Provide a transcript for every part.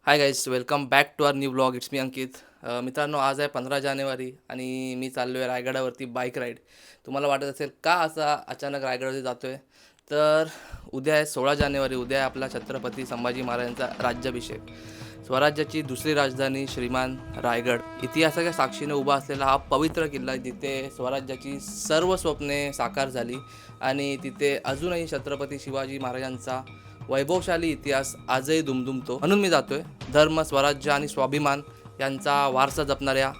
High guys, welcome back to our new blog. It's me Ankit. मित्रांनो, आज आहे 15 जानेवारी आणि मी चाललो आहे रायगडावरती बाईक राईड. तुम्हाला वाटत असेल का असा अचानक रायगडावरती जातो आहे. तर उद्या आहे 16 जानेवारी. उद्या आहे आपला छत्रपती संभाजी महाराजांचा राज्याभिषेक. स्वराज्याची दुसरी राजधानी श्रीमान रायगड, इतिहासाच्या साक्षीने उभा असलेला हा पवित्र किल्ला, जिथे स्वराज्याची सर्व स्वप्ने साकार झाली आणि तिथे अजूनही छत्रपती शिवाजी महाराजांचा वैभवशाली इतिहास आजही दुमदुमतो. म्हणून मी जातोय. धर्म, स्वराज्य आणि स्वाभिमान यांचा वारसा जपणाऱ्या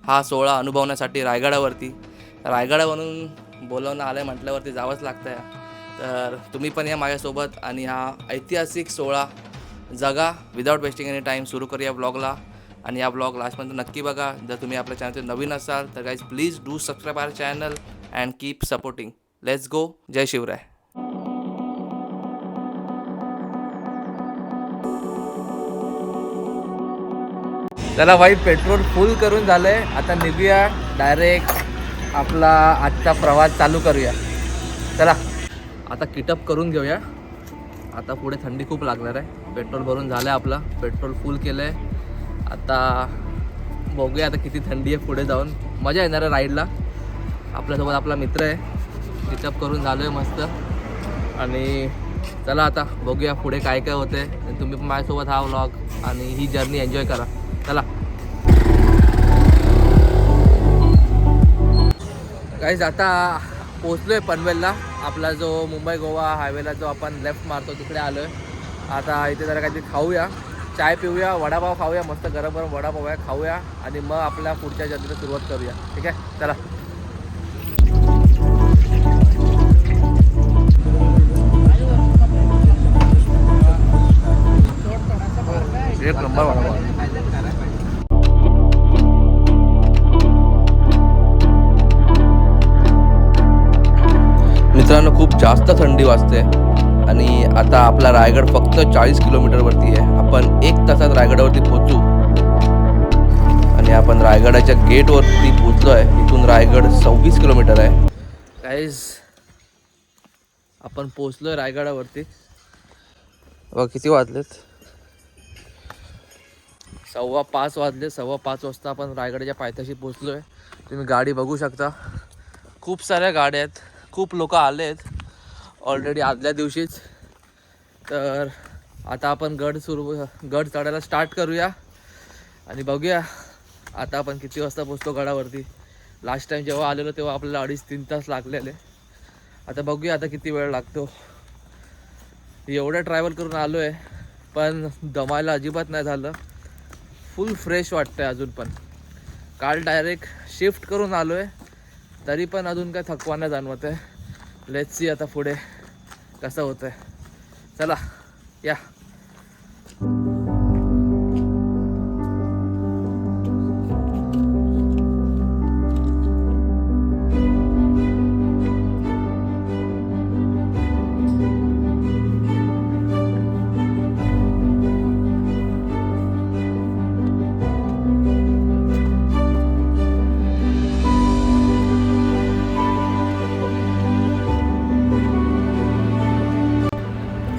हा सोहळा अनुभवण्यासाठी रायगडावरून बोलवणं आलं म्हटल्यावरती जावंच लागतं आहे. तर तुम्ही पण या माझ्यासोबत आणि हा ऐतिहासिक सोहळा जगा. विदाऊट वेस्टिंग एनी टाईम सुरू करूया ब्लॉगला. आणि या ब्लॉग लास्टपर्यंत नक्की बघा. जर तुम्ही आपल्या चॅनलवर नवीन असाल तर guys please do subscribe our channel and keep supporting. Let's go. जय शिवराय. चला भाई, पेट्रोल फुल करून झालंय. आता निघूया, डायरेक्ट आपला आजचा प्रवास चालू करूया. चला आता किटअप करून घेऊया. आता पुढे थंडी खूप लागणार आहे. पेट्रोल भरून झालं आहे, आपलं पेट्रोल फुल केलं आहे. आता बघूया आता किती थंडी आहे. पुढे जाऊन मजा येणार आहे राईडला. आपल्यासोबत आपला मित्र आहे. किटअप करून झालो आहे मस्त. आणि चला आता बघूया पुढे काय काय होते. तुम्ही पण माझ्यासोबत हा व्लॉग आणि ही जर्नी एन्जॉय करा. चला गाईज, आता पोचलो आहे पनवेलला. आपला जो मुंबई गोवा हायवेला जो आपण लेफ्ट मारतो तिकडे आलो आहे. आता इथे जरा काहीतरी खाऊया, चाय पिऊया, वडापाव खाऊया, मस्त गरम गरम वडापाव आहे खाऊया आणि मग आपल्या पुढच्या जर्नीला सुरुवात करूया. ठीक आहे, चला. एक नंबर वडापाव. मित्रांनो, खूप जास्त थंडी वाजते आणि आता आपला रायगड फक्त 40 किलोमीटरवरती आहे. आपण 1 तासात रायगडावरती पोहोचू आणि आपण रायगडाच्या गेटवरती पोहोचलो आहे. इथून रायगड 26 किलोमीटर आहे. गाईज, आपण पोहोचलो आहे रायगडावरती. बघा किती वाजलेत, 5:15 वाजले. 5:15 वाजता आपण रायगडाच्या पायथ्याशी पोहोचलो आहे. तुम्ही गाडी बघू शकता, खूप साऱ्या गाड्या आहेत, खूप लोक आले आहेत ऑलरेडी आदल्या दिवशीच. तर आता आपण गड चढायला स्टार्ट करूया आणि बघूया आता आपण किती वाजता पोहोचतो गडावरती. लास्ट टाईम जेव्हा आलेलो तेव्हा आपल्याला 2.5-3 तास लागलेले. आता बघूया आता किती वेळ लागतो. एवढं ट्रॅव्हल करून आलो आहे पण दमायला अजिबात नाही झालं. फुल फ्रेश वाटतं आहे अजून पण. काल डायरेक्ट शिफ्ट करून आलो आहे तरी पण अजून काय थकवा नाही जाणवत आहे. लेट्स सी आता पुढे कसं होतं आहे. चला या.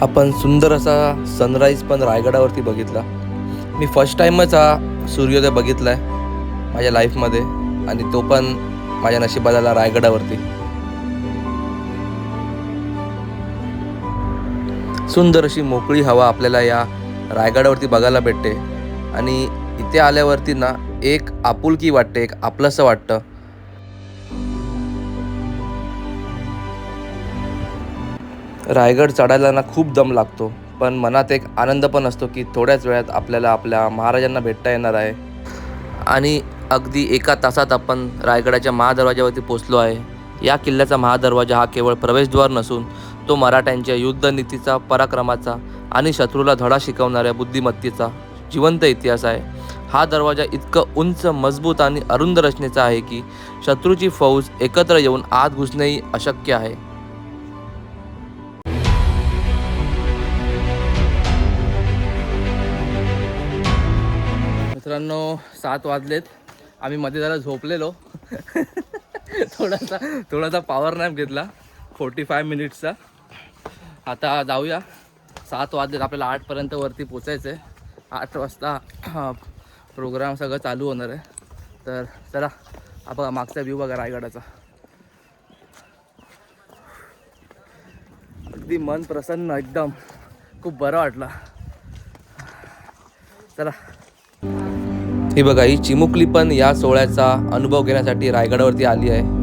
आपण सुंदर असा सनराईज पण रायगडावरती बघितला. मी फर्स्ट टाईमच हा सूर्योदय बघितला आहे माझ्या लाईफमध्ये आणि तो पण माझ्या नशिबात आला रायगडावरती. सुंदर अशी मोकळी हवा आपल्याला या रायगडावरती बघायला भेटते आणि इथे आल्यावरती ना एक आपुलकी वाटते, एक आपलंसं वाटतं. रायगड चढायला ना खूप दम लागतो, पण मनात एक आनंद पण असतो की थोड्याच वेळात आपल्याला आपल्या महाराजांना भेटता येणार आहे. आणि अगदी 1 तासात आपण रायगडाच्या महादरवाजावरती पोचलो आहे. या किल्ल्याचा महादरवाजा हा केवळ प्रवेशद्वार नसून तो मराठ्यांच्या युद्धनीतीचा, पराक्रमाचा आणि शत्रूला धडा शिकवणाऱ्या बुद्धिमत्तेचा जिवंत इतिहास आहे. हा दरवाजा इतकं उंच, मजबूत आणि अरुंद रचनेचा आहे की शत्रूची फौज एकत्र येऊन आत घुसणेही अशक्य आहे. मित्रांनो, 7 वाजलेत. आम्ही मध्ये जरा झोपलेलो. थोडासा पॉवर नॅप घेतला 45 मिनिट्सचा. आता जाऊया. 7 वाजलेत, आपल्याला 8 पर्यंत वरती पोचायचं आहे. 8 वाजता प्रोग्राम सगळं चालू होणार आहे. तर चला आपण मागचा व्ह्यू बघा रायगडाचा. अगदी मन प्रसन्न, एकदम खूप बरं वाटलं. चला. ही बघा, ही चिमुकली पण या सोहळ्याचा अनुभव घेण्यासाठी रायगडावरती आली आहे.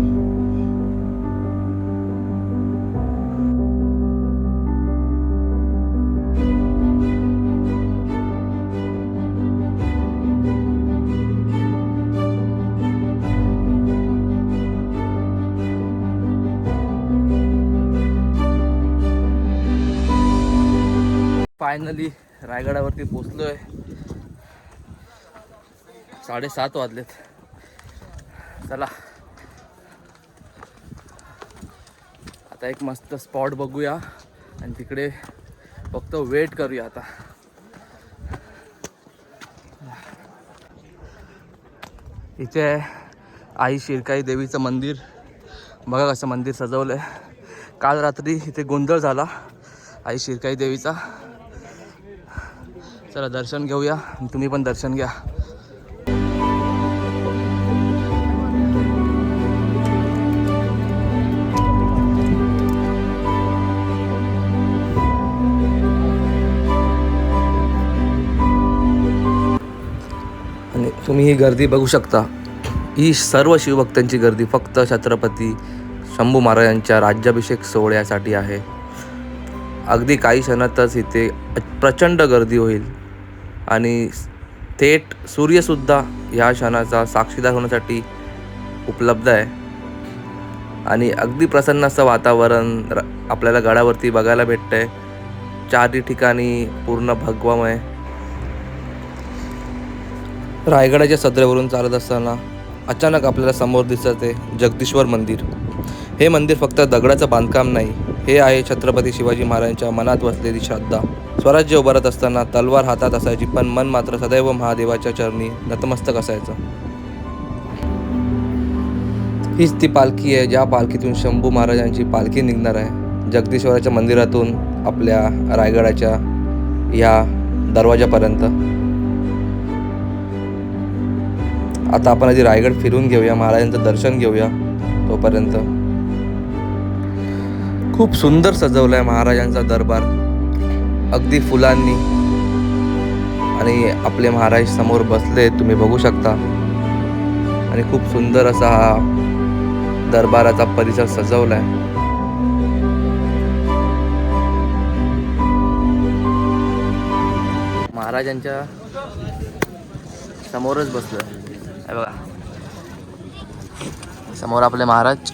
फायनली रायगडावरती पोचलोय. 7:30 वाजलेत. चला आता एक मस्त स्पॉट बघूया आणि तिकडे फक्त वेट करूया. आता इथे आहे आई शिरकाई देवीचं मंदिर. बघा कसं मंदिर सजवलं आहे. काल रात्री इथे गोंधळ झाला आई शिरकाई देवीचा. चला दर्शन घेऊया, तुम्ही पण दर्शन घ्या. आणि तुम्ही ही गर्दी बघू शकता. ही सर्व शिवभक्तांची गर्दी फक्त छत्रपती शंभू महाराजांच्या राज्याभिषेक सोहळ्यासाठी आहे. अगदी काही क्षणातच इथे प्रचंड गर्दी होईल आणि थेट सूर्यसुद्धा ह्या क्षणाचा साक्षीदार होण्यासाठी उपलब्ध आहे. आणि अगदी प्रसन्न असं वातावरण आपल्याला गडावरती बघायला भेटतं आहे. चारही ठिकाणी पूर्ण भगवामय. रायगडाच्या सदरेवरून चालत असताना अचानक आपल्याला समोर दिसत आहे जगदीश्वर मंदिर. हे मंदिर फक्त दगडाचं बांधकाम नाही, हे आहे छत्रपती शिवाजी महाराजांच्या मनात वसलेली श्रद्धा. स्वराज्य उभारत असताना तलवार हातात असायची, पण मन मात्र सदैव महादेवाच्या चरणी नतमस्तक असायचं. हीच ती पालखी आहे ज्या पालखीतून शंभू महाराजांची पालखी निघणार आहे जगदीश्वराच्या मंदिरातून आपल्या रायगडाच्या या दरवाजापर्यंत. आता आपण आधी रायगड फिरून घेऊया, महाराजांचं दर्शन घेऊया. तोपर्यंत खूप सुंदर सजवलाय महाराजांचा दरबार, अगदी फुलांनी. आणि आपले महाराज समोर बसले, तुम्ही बघू शकता. आणि खूप सुंदर असा हा दरबाराचा परिसर सजवलाय. महाराजांच्या समोरच बसलोय. बघा समोर आपले महाराज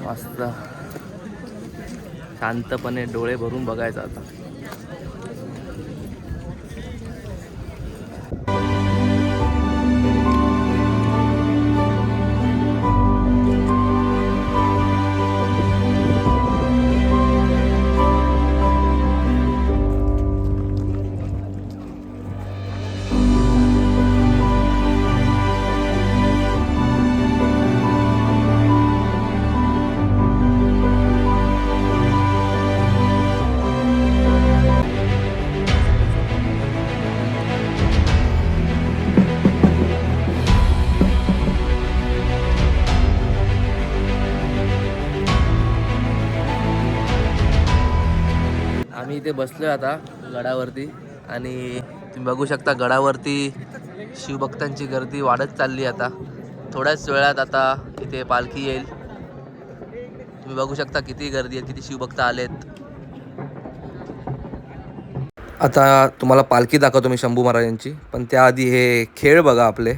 मस्त शांतपणे डोळे भरून बघायचं. आता आम्ही इथे बसलोय आता गडावरती आणि तुम्ही बघू शकता गडावरती शिवभक्तांची गर्दी वाढत चालली. आता थोड्याच वेळात आता इथे पालखी येईल. तुम्ही बघू शकता किती गर्दी आहे, किती शिवभक्त आलेत. आता तुम्हाला पालखी दाखवतो मी शंभू महाराजांची, पण त्याआधी हे खेळ बघा आपले.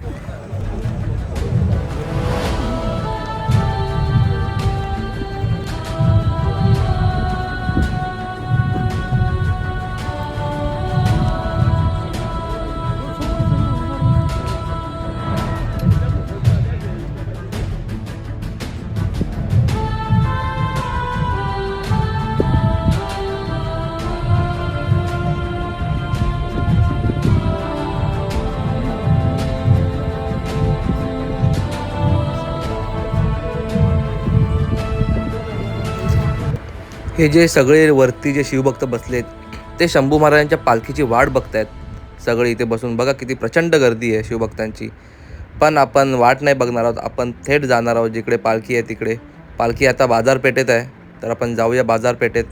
हे जे सगळे वरती जे शिवभक्त बसलेत ते शंभू महाराजांच्या पालखीची वाट बघतायत. सगळे इथे बसून. बघा किती प्रचंड गर्दी आहे शिवभक्तांची. पण आपण वाट नाही बघणार आहोत, आपण थेट जाणार आहोत जिकडे पालखी आहे तिकडे. पालखी आता बाजारपेठेत आहे, तर आपण जाऊया बाजारपेठेत.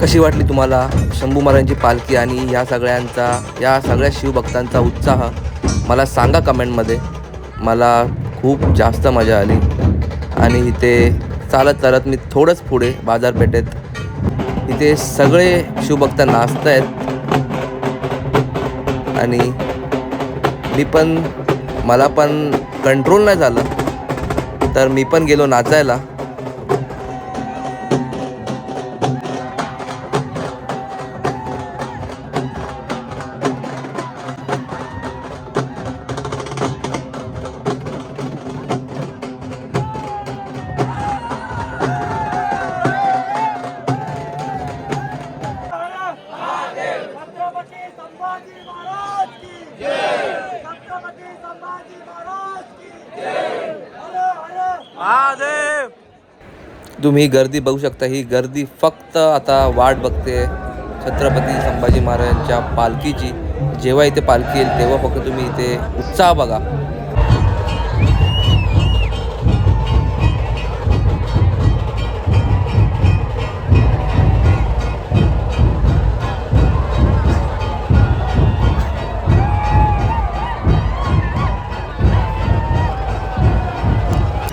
कशी वाटली तुम्हाला शंभू महाराजांची पालखी आणि या सगळ्या शिवभक्तांचा उत्साह? मला सांगा कमेंटमध्ये. मला खूप जास्त मजा आली. आणि इथे चालत चालत मी थोडंच पुढे बाजारपेठेत, इथे सगळे शिवभक्त नाचत आहेत आणि मला पण कंट्रोल नाही झालं, तर मी पण गेलो नाचायला. तुम्ही गर्दी बघू शकता. ही गर्दी फक्त आता वाट बघते छत्रपती संभाजी महाराजांच्या पालखीची. जेव्हा इथे पालखी येईल तेव्हा फक्त तुम्ही इथे उत्साह बघा.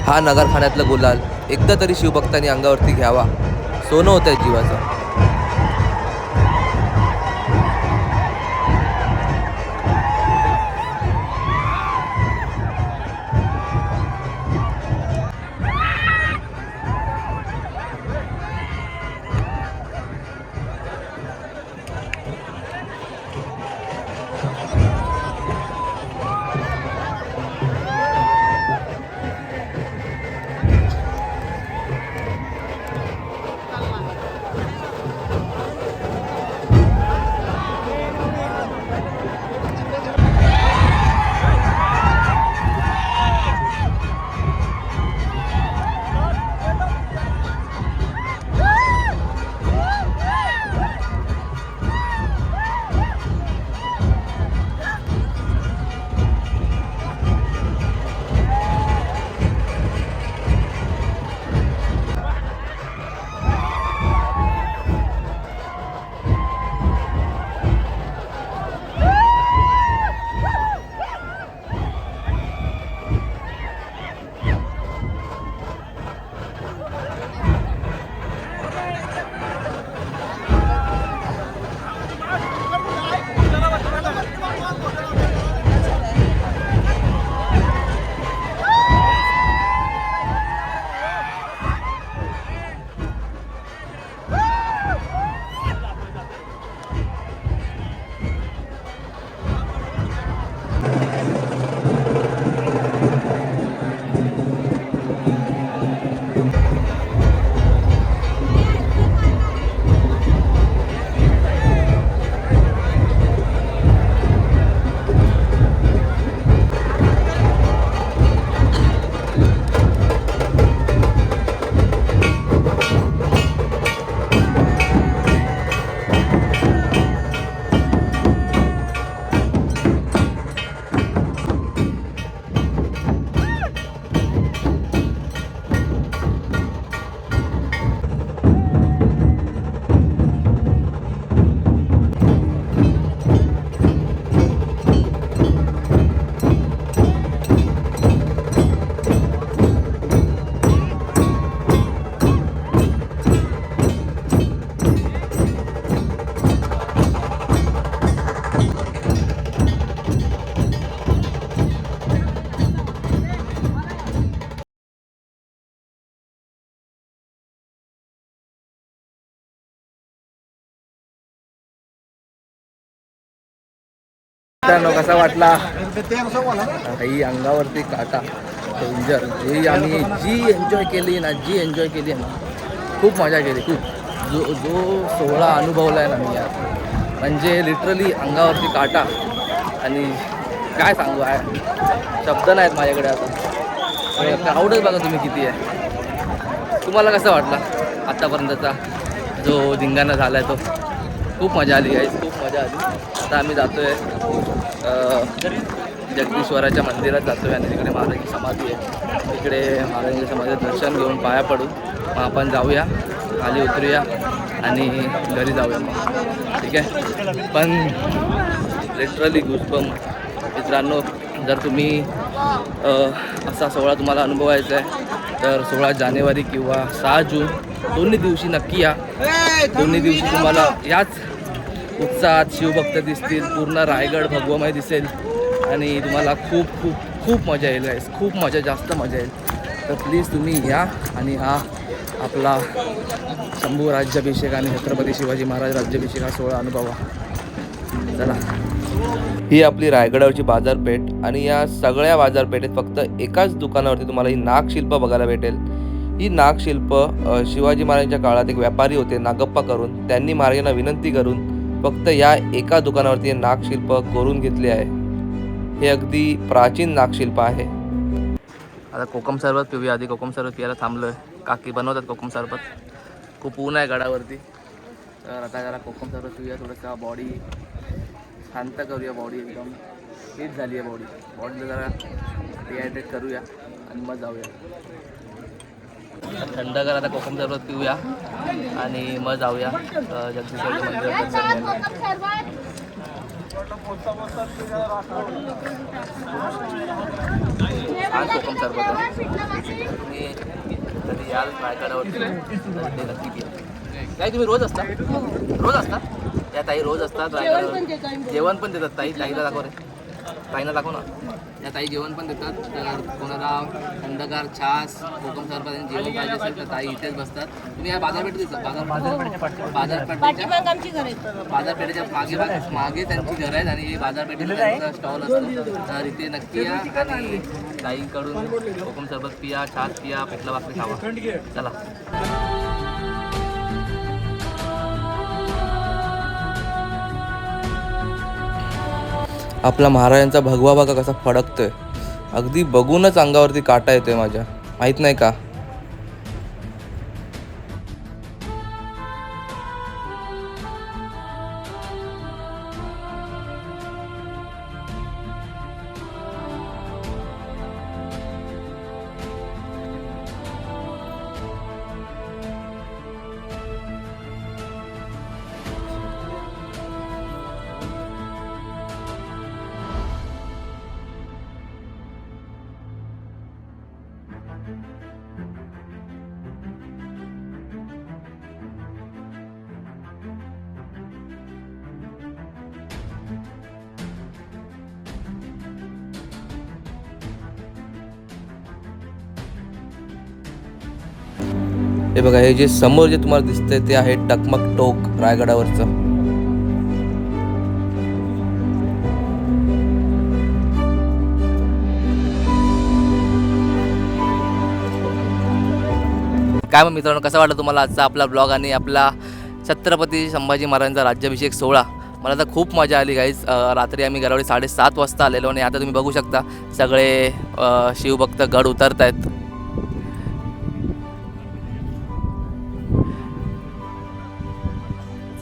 हा नगरखान्यातला गुलाल एकदा तरी शिवभक्तांनी अंगावरती घ्यावा. सोनं होत आहे जीवाचं. मित्रांनो कसा वाटला ही अंगावरती काटा डेंजर ही आम्ही जी एन्जॉय केली ना खूप मजा केली खूप जो सोहळा अनुभवला आहे ना मी यार म्हणजे लिटरली अंगावरती काटा आणि काय सांगू आहे शब्द नाहीत माझ्याकडे आता क्राऊडच बघा तुम्ही किती आहे. तुम्हाला कसा वाटला आत्तापर्यंतचा जो धिंगाणा झाला आहे तो खूप मजा आली गाईस खूप मजा आली. आता आम्ही जातो आहे जगदीश्वराच्या मंदिरात जातो आहे आणि तिकडे महाराजांची समाधी आहे तिकडे महाराजांच्या समाधीचं दर्शन घेऊन पाया पडू मग आपण जाऊया खाली उतरूया आणि घरी जाऊया मग ठीक आहे. पण लिटरली गुजबम्प मित्रांनो जर तुम्ही असा सोहळा तुम्हाला अनुभवायचा आहे तर 16 जानेवारी किंवा 6 जून दोन्ही दिवशी नक्की या. दोन्ही दिवशी तुम्हाला याच उत्साहात शिवभक्त दिसतील पूर्ण रायगड भगवमय दिसेल आणि तुम्हाला खूप खूप खूप मजा येईल गाईस खूप मजा जास्त मजा येईल. तर प्लीज तुम्ही या आणि हा आपला शंभू राज्याभिषेक आणि छत्रपती शिवाजी महाराज राज्याभिषेक हा सोहळा अनुभवा. चला ही आपली रायगडावरची बाजारपेठ आणि या सगळ्या बाजारपेठेत फक्त एकाच दुकानावरती तुम्हाला ही नागशिल्प बघायला भेटेल. ही नागशिल्प शिवाजी महाराजांच्या काळात एक व्यापारी होते नागप्पा करून त्यांनी महाराजांना विनंती करून फक्त या एका दुकानावरती हे नागशिल्प करून घेतले आहे. हे अगदी प्राचीन नागशिल्प आहे. आता कोकम सरबत पिऊया. आधी कोकम सरबत पियाला थांबलो आहे. काकी बनवतात कोकम सरबत. खूप ऊन आहे गडावरती तर आता जरा कोकम सरबत पिऊया. थोडंसं बॉडी शांत करूया. बॉडी एकदम हीट झाली आहे. बॉडीला जरा डिहायड्रेट करूया आणि मग जाऊया. थंडगार आता कोकम सरबत पिऊया आणि मग जाऊया जगदीश्वराच्या मंदिरात दर्शन घ्यायला. छान कोकम सरबत आहे. तुम्ही कधी याल रायगडावरती ते नक्की घ्या. ताई तुम्ही रोज असता या ताई रोज असतात रायगडावर. जेवण पण देतात ताई. ताईला दाखव रे. ताईला दाखव ना. या ताई जेवण पण देतात. तर कोणाला थंडगार छास कोकम सरबत आणि जेवण पाहिजे असेल तर ताई इथेच बसतात. तुम्ही या बाजारपेठेत बाजारपेठेच्या मागे त्यांची घर आहेत आणि बाजारपेठेत त्यांचा स्टॉल असतो. तर इथे नक्की या आणि ताईकडून कोकम सरबत पिया छास पिया पिठलं भाकरी खावा. चला आपला महाराजांचा भगवा बघा कसा फडकतोय. अगदी बघूनच अंगावरती काटा येतोय माझ्या. माहित नाही का. हे बघा हे जे समोर जे तुम्हाला दिसतंय ते आहे टकमक टोक रायगडावरचं. काय मग मित्रांनो कसा वाटला तुम्हाला आजचा आपला ब्लॉग आणि आपला छत्रपती संभाजी महाराजांचा राज्याभिषेक सोहळा. मला तर खूप मजा आली गाईज. रात्री आम्ही गडावरी 7:30 वाजता आलेलो आणि आता तुम्ही बघू शकता सगळे शिवभक्त गड उतरत आहेत.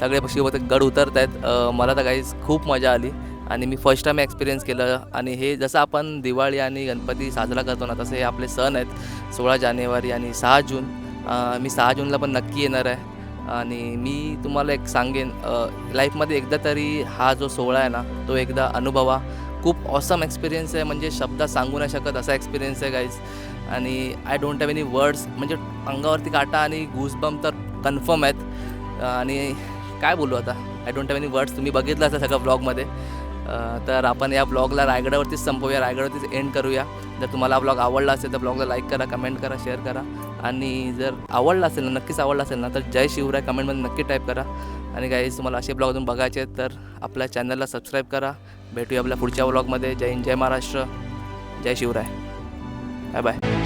सगळे शिवभक्त गड उतरत आहेत. मला तर गाईज खूप मजा आली आणि मी फर्स्ट टाईम एक्सपिरियन्स केलं. आणि हे जसं आपण दिवाळी आणि गणपती साजरा करतो ना तसे हे आपले सण आहेत 16 जानेवारी आणि 6 जून. मी 6 जूनला पण नक्की येणार आहे. आणि मी तुम्हाला एक सांगेन लाईफमध्ये एकदा तरी हा जो सोहळा आहे ना तो एकदा अनुभवा. खूप ऑसम एक्सपिरियन्स आहे. म्हणजे शब्दात सांगू नाही शकत असा एक्सपिरियन्स आहे गाईज. आणि I don't have any words. म्हणजे अंगावरती काटा आणि गूजबम्प तर कन्फर्म आहेत. आणि काय बोलू आता. I don't have any words. तुम्ही बघितलं असं सगळं ब्लॉगमध्ये. तर आपण या ब्लॉगला रायगडावरतीच संपवूया, रायगडावरतीच एंड करूया. जर तुम्हाला हा ब्लॉग आवडला असेल तर ब्लॉगला लाईक करा, कमेंट करा, शेअर करा. आणि जर आवडला असेल ना, नक्कीच आवडला असेल ना, तर जय शिवराय कमेंटमध्ये नक्की टाईप करा. आणि गाईज तुम्हाला असे ब्लॉग अजून बघायचे आहेत तर आपल्या चॅनलला सबस्क्राईब करा. भेटूया आपल्या पुढच्या ब्लॉगमध्ये. जय हिंद, जय महाराष्ट्र, जय शिवराय. Bye bye.